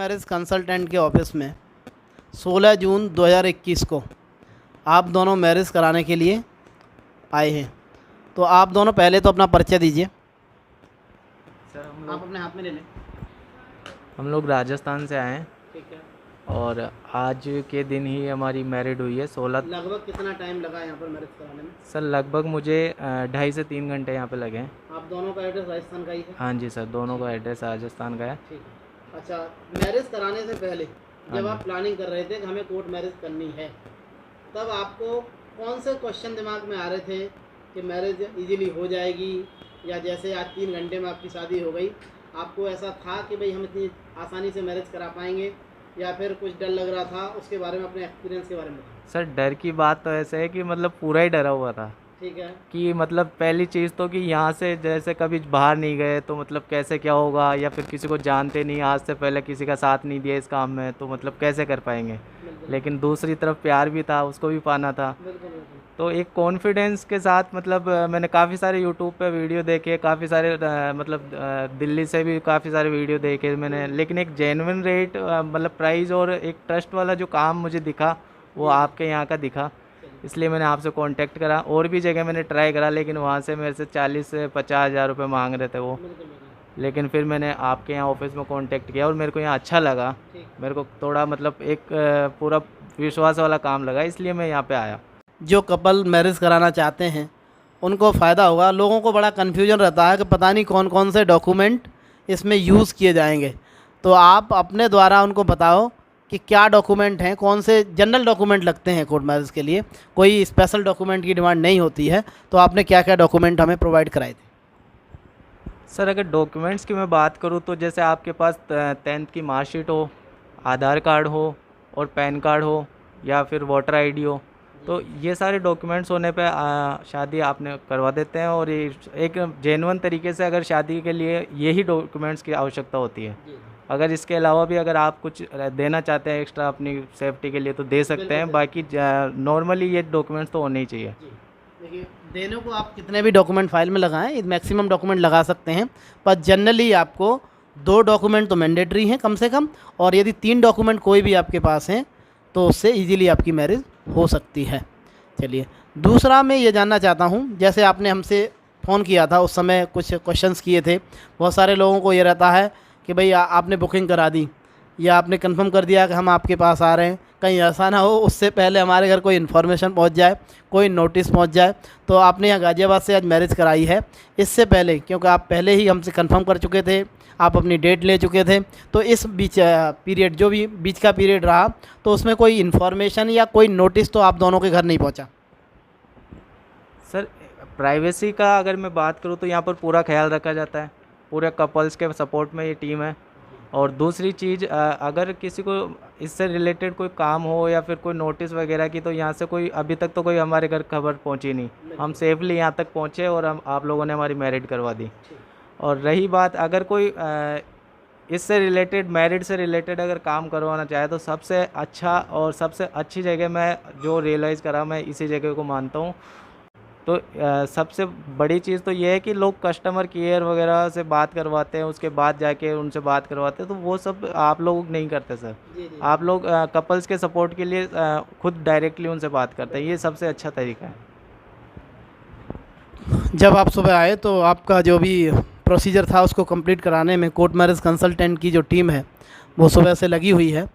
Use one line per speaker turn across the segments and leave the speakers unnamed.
Marriage consultant के office में 16 जून 2021 को आप दोनों मैरिज कराने के लिए आए हैं। तो आप दोनों पहले तो अपना परिचय दीजिए।
सर
आप अपने हाथ में ले लें।
हम लोग राजस्थान से आए हैं
ठीक है।
और आज के दिन ही हमारी मैरिड हुई है 16।
लगभग कितना टाइम लगा यहाँ पर मैरिज कराने में?
सर लगभग मुझे 2.5 से 3 घंटे यहाँ पे लगे हैं।
आप दोनों का एड्रेस राजस्थान का ही है?
हाँ जी सर, दोनों का एड्रेस राजस्थान का है।
ठीक है। अच्छा, मैरिज कराने से पहले जब आप प्लानिंग कर रहे थे कि हमें कोर्ट मैरिज करनी है, तब आपको कौन से क्वेश्चन दिमाग में आ रहे थे कि मैरिज इजीली हो जाएगी, या जैसे आज 3 घंटे में आपकी शादी हो गई, आपको ऐसा था कि भाई हम इतनी आसानी से मैरिज करा पाएंगे, या फिर कुछ डर लग रहा था? उसके बारे में, अपने एक्सपीरियंस के बारे में बताओ।
सर डर की बात तो ऐसे है कि मतलब पूरा ही डरा हुआ था।
ठीक है।
कि मतलब पहली चीज़ तो कि यहाँ से जैसे कभी बाहर नहीं गए तो मतलब कैसे क्या होगा, या फिर किसी को जानते नहीं, आज से पहले किसी का साथ नहीं दिया इस काम में, तो मतलब कैसे कर पाएंगे। लेकिन दूसरी तरफ प्यार भी था, उसको भी पाना था। तो एक कॉन्फिडेंस के साथ मतलब मैंने काफ़ी सारे यूट्यूब पे वीडियो देखे, काफ़ी सारे दिल्ली से भी काफ़ी सारे वीडियो देखे मैंने, लेकिन एक जेन्युइन रेट मतलब प्राइस और एक ट्रस्ट वाला जो काम मुझे दिखा वो आपके यहाँ का दिखा, इसलिए मैंने आपसे कांटेक्ट करा। और भी जगह मैंने ट्राई करा, लेकिन वहाँ से मेरे से 40 से 50 हज़ार रुपये मांग रहे थे वो। लेकिन फिर मैंने आपके यहाँ ऑफिस में कांटेक्ट किया और मेरे को यहाँ अच्छा लगा, मेरे को थोड़ा मतलब एक पूरा विश्वास वाला काम लगा, इसलिए मैं यहाँ पे आया।
जो कपल मैरिज कराना चाहते हैं उनको फ़ायदा होगा। लोगों को बड़ा कन्फ्यूजन रहता है कि पता नहीं कौन कौन से डॉक्यूमेंट इसमें यूज़ किए जाएंगे, तो आप अपने द्वारा उनको बताओ कि क्या डॉक्यूमेंट हैं, कौन से जनरल डॉक्यूमेंट लगते हैं कोर्ट मैरिज के लिए, कोई स्पेशल डॉक्यूमेंट की डिमांड नहीं होती है। तो आपने क्या क्या डॉक्यूमेंट हमें प्रोवाइड कराए थे?
सर अगर डॉक्यूमेंट्स की मैं बात करूँ तो जैसे आपके पास 10th की मार्कशीट हो, आधार कार्ड हो और पैन कार्ड हो, या फिर वोटर आईडी हो, तो ये सारे डॉक्यूमेंट्स होने पे शादी आपने करवा देते हैं। और ये एक जेन्युइन तरीके से अगर शादी के लिए यही डॉक्यूमेंट्स की आवश्यकता होती है। अगर इसके अलावा भी अगर आप कुछ देना चाहते हैं एक्स्ट्रा अपनी सेफ्टी के लिए तो दे सकते हैं, बाकी नॉर्मली ये डॉक्यूमेंट्स तो होने ही चाहिए।
देखिए, देने को आप कितने भी डॉक्यूमेंट फाइल में लगाएं, मैक्सिमम डॉक्यूमेंट लगा सकते हैं, पर जनरली आपको 2 डॉक्यूमेंट तो मैंडेटरी हैं कम से कम, और यदि 3 डॉक्यूमेंट कोई भी आपके पास हैं तो उससे इजीली आपकी मैरिज हो सकती है। चलिए, दूसरा मैं ये जानना चाहता हूँ, जैसे आपने हमसे फ़ोन किया था उस समय कुछ क्वेश्चंस किए थे। बहुत सारे लोगों को ये रहता है कि भाई आपने बुकिंग करा दी या आपने कंफर्म कर दिया कि हम आपके पास आ रहे हैं, कहीं ऐसा ना हो उससे पहले हमारे घर कोई इन्फॉर्मेशन पहुंच जाए, कोई नोटिस पहुंच जाए। तो आपने यहाँ गाज़ियाबाद से आज मैरिज कराई है, इससे पहले क्योंकि आप पहले ही हमसे कंफर्म कर चुके थे, आप अपनी डेट ले चुके थे, तो इस बीच पीरियड, जो भी बीच का पीरियड रहा, तो उसमें कोई इन्फॉर्मेशन या कोई नोटिस तो आप दोनों के घर नहीं पहुँचा?
सर प्राइवेसी का अगर मैं बात करूँ तो यहाँ पर पूरा ख्याल रखा जाता है, पूरे कपल्स के सपोर्ट में ये टीम है। और दूसरी चीज़, अगर किसी को इससे रिलेटेड कोई काम हो या फिर कोई नोटिस वगैरह की, तो यहाँ से कोई अभी तक तो कोई हमारे घर खबर पहुँची नहीं। हम सेफली यहाँ तक पहुँचे और हम आप लोगों ने हमारी मैरिड करवा दी। और रही बात, अगर कोई इससे रिलेटेड, मैरिड से रिलेटेड अगर काम करवाना चाहे, तो सबसे अच्छा और सबसे अच्छी जगह मैं जो रियलाइज़ करा, मैं इसी जगह को मानता हूँ। तो सबसे बड़ी चीज़ तो ये है कि लोग कस्टमर केयर वगैरह से बात करवाते हैं, उसके बाद जाके उनसे बात करवाते हैं, तो वो सब आप लोग नहीं करते सर। आप लोग कपल्स के सपोर्ट के लिए खुद डायरेक्टली उनसे बात करते हैं, ये सबसे अच्छा तरीका है।
जब आप सुबह आए तो आपका जो भी प्रोसीजर था उसको कंप्लीट कराने में कोर्ट मैरिज कंसल्टेंट की जो टीम है वो सुबह से लगी हुई है।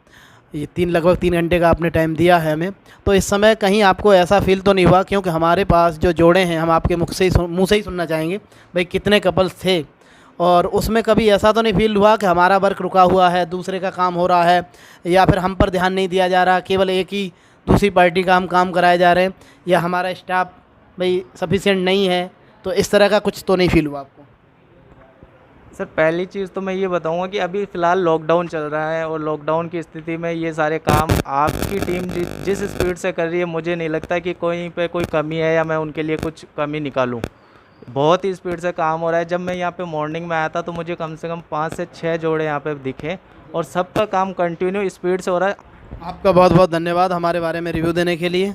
ये लगभग 3 घंटे का आपने टाइम दिया है हमें। तो इस समय कहीं आपको ऐसा फील तो नहीं हुआ, क्योंकि हमारे पास जो जोड़े हैं, हम आपके मुँह से ही सुनना चाहेंगे भाई कितने कपल्स थे, और उसमें कभी ऐसा तो नहीं फील हुआ कि हमारा वर्क रुका हुआ है, दूसरे का काम हो रहा है, या फिर हम पर ध्यान नहीं दिया जा रहा, केवल एक ही दूसरी पार्टी का हम काम कराए जा रहे हैं, या हमारा स्टाफ भाई सफिशिएंट नहीं है, तो इस तरह का कुछ तो नहीं फील हुआ आपको?
सर पहली चीज़ तो मैं ये बताऊंगा कि अभी फ़िलहाल लॉकडाउन चल रहा है, और लॉकडाउन की स्थिति में ये सारे काम आपकी टीम जिस स्पीड से कर रही है, मुझे नहीं लगता कि कोई पे कोई कमी है या मैं उनके लिए कुछ कमी निकालूं। बहुत ही स्पीड से काम हो रहा है। जब मैं यहाँ पे मॉर्निंग में आया था तो मुझे कम से कम 5 से 6 जोड़े यहाँ पे दिखे, और सबका काम कंटिन्यू स्पीड से हो रहा है।
आपका बहुत बहुत धन्यवाद हमारे बारे में रिव्यू देने के लिए।